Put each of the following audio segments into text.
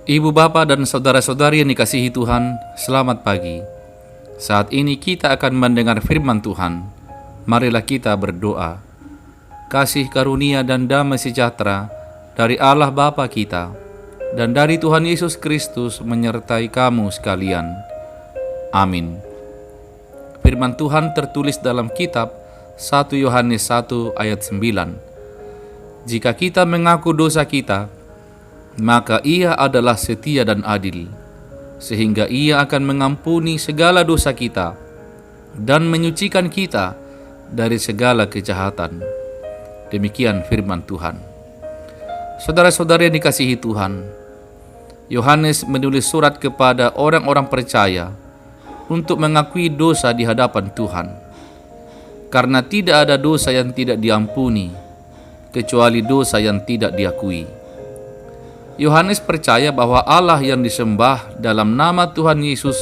Ibu bapa dan saudara-saudari yang dikasihi Tuhan, selamat pagi. Saat ini kita akan mendengar firman Tuhan. Marilah kita berdoa. Kasih karunia dan damai sejahtera dari Allah Bapa kita dan dari Tuhan Yesus Kristus menyertai kamu sekalian. Amin. Firman Tuhan tertulis dalam kitab 1 Yohanes 1 ayat 9. Jika kita mengaku dosa kita, maka Ia adalah setia dan adil, sehingga Ia akan mengampuni segala dosa kita dan menyucikan kita dari segala kejahatan. Demikian firman Tuhan. Saudara-saudari yang dikasihi Tuhan, Yohanes menulis surat kepada orang-orang percaya untuk mengakui dosa di hadapan Tuhan, karena tidak ada dosa yang tidak diampuni, kecuali dosa yang tidak diakui. Yohanes percaya bahwa Allah yang disembah dalam nama Tuhan Yesus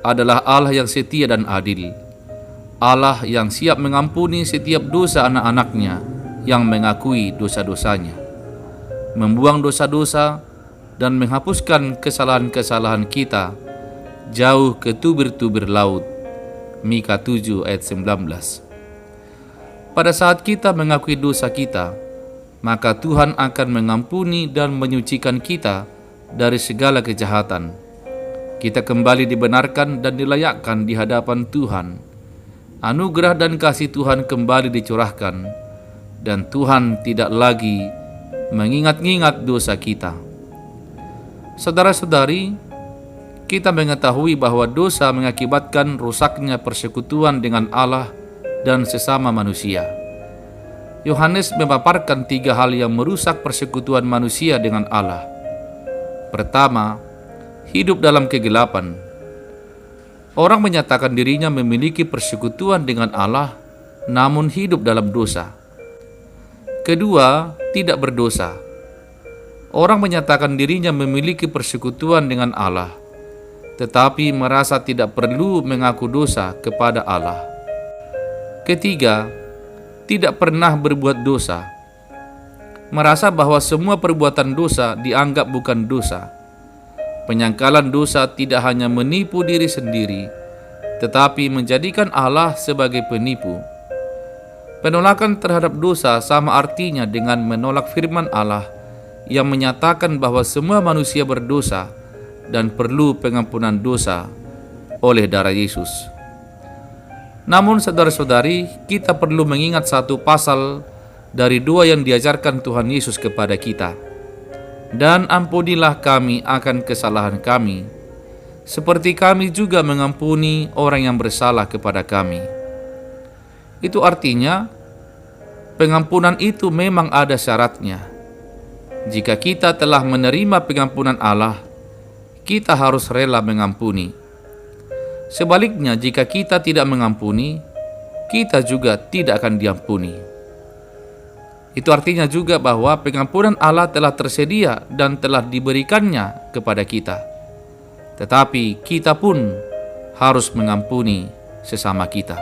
adalah Allah yang setia dan adil. Allah yang siap mengampuni setiap dosa anak-anaknya yang mengakui dosa-dosanya, membuang dosa-dosa dan menghapuskan kesalahan-kesalahan kita jauh ke tubir-tubir laut. Mika 7 ayat 19. Pada saat kita mengakui dosa kita, maka Tuhan akan mengampuni dan menyucikan kita dari segala kejahatan. Kita kembali dibenarkan dan dilayakkan di hadapan Tuhan. Anugerah dan kasih Tuhan kembali dicurahkan, dan Tuhan tidak lagi mengingat-ingat dosa kita. Saudara-saudari, kita mengetahui bahwa dosa mengakibatkan rusaknya persekutuan dengan Allah dan sesama manusia. Yohanes memaparkan 3 hal yang merusak persekutuan manusia dengan Allah. Pertama, hidup dalam kegelapan. Orang menyatakan dirinya memiliki persekutuan dengan Allah, namun hidup dalam dosa. Kedua, tidak berdosa. Orang menyatakan dirinya memiliki persekutuan dengan Allah, tetapi merasa tidak perlu mengaku dosa kepada Allah. Ketiga, tidak pernah berbuat dosa, merasa bahwa semua perbuatan dosa dianggap bukan dosa. Penyangkalan dosa tidak hanya menipu diri sendiri, tetapi menjadikan Allah sebagai penipu. Penolakan terhadap dosa sama artinya dengan menolak firman Allah yang menyatakan bahwa semua manusia berdosa dan perlu pengampunan dosa oleh darah Yesus. Namun saudara-saudari, kita perlu mengingat satu pasal dari 2 yang diajarkan Tuhan Yesus kepada kita. Dan ampunilah kami akan kesalahan kami, seperti kami juga mengampuni orang yang bersalah kepada kami. Itu artinya, pengampunan itu memang ada syaratnya. Jika kita telah menerima pengampunan Allah, kita harus rela mengampuni. Sebaliknya, jika kita tidak mengampuni, kita juga tidak akan diampuni. Itu artinya juga bahwa pengampunan Allah telah tersedia dan telah diberikannya kepada kita. Tetapi kita pun harus mengampuni sesama kita.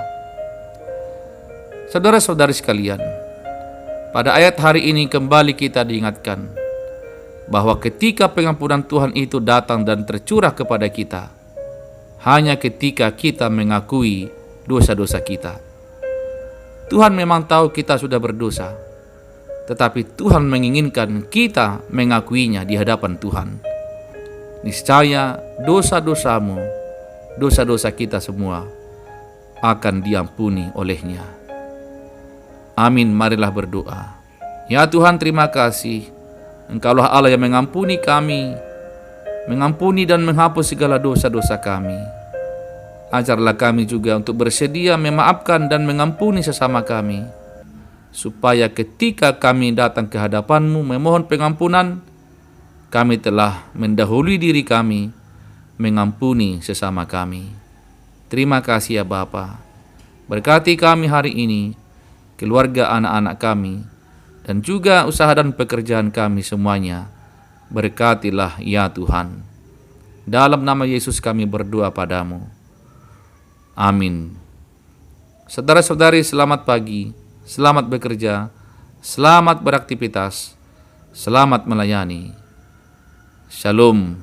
Saudara-saudari sekalian, pada ayat hari ini kembali kita diingatkan bahwa ketika pengampunan Tuhan itu datang dan tercurah kepada kita, hanya ketika kita mengakui dosa-dosa kita. Tuhan memang tahu kita sudah berdosa, tetapi Tuhan menginginkan kita mengakuinya di hadapan Tuhan. Niscaya dosa-dosamu, dosa-dosa kita semua akan diampuni olehnya. Amin, marilah berdoa. Ya Tuhan, terima kasih. Engkaulah Allah yang mengampuni kami, mengampuni dan menghapus segala dosa-dosa kami. Ajarlah kami juga untuk bersedia memaafkan dan mengampuni sesama kami, supaya ketika kami datang ke hadapan-Mu memohon pengampunan, kami telah mendahului diri kami mengampuni sesama kami. Terima kasih ya Bapa. Berkati kami hari ini, keluarga anak-anak kami, dan juga usaha dan pekerjaan kami semuanya. Berkatilah ya Tuhan. Dalam nama Yesus kami berdoa padamu. Amin. Saudara-saudari, selamat pagi, selamat bekerja, selamat beraktivitas, selamat melayani. Shalom.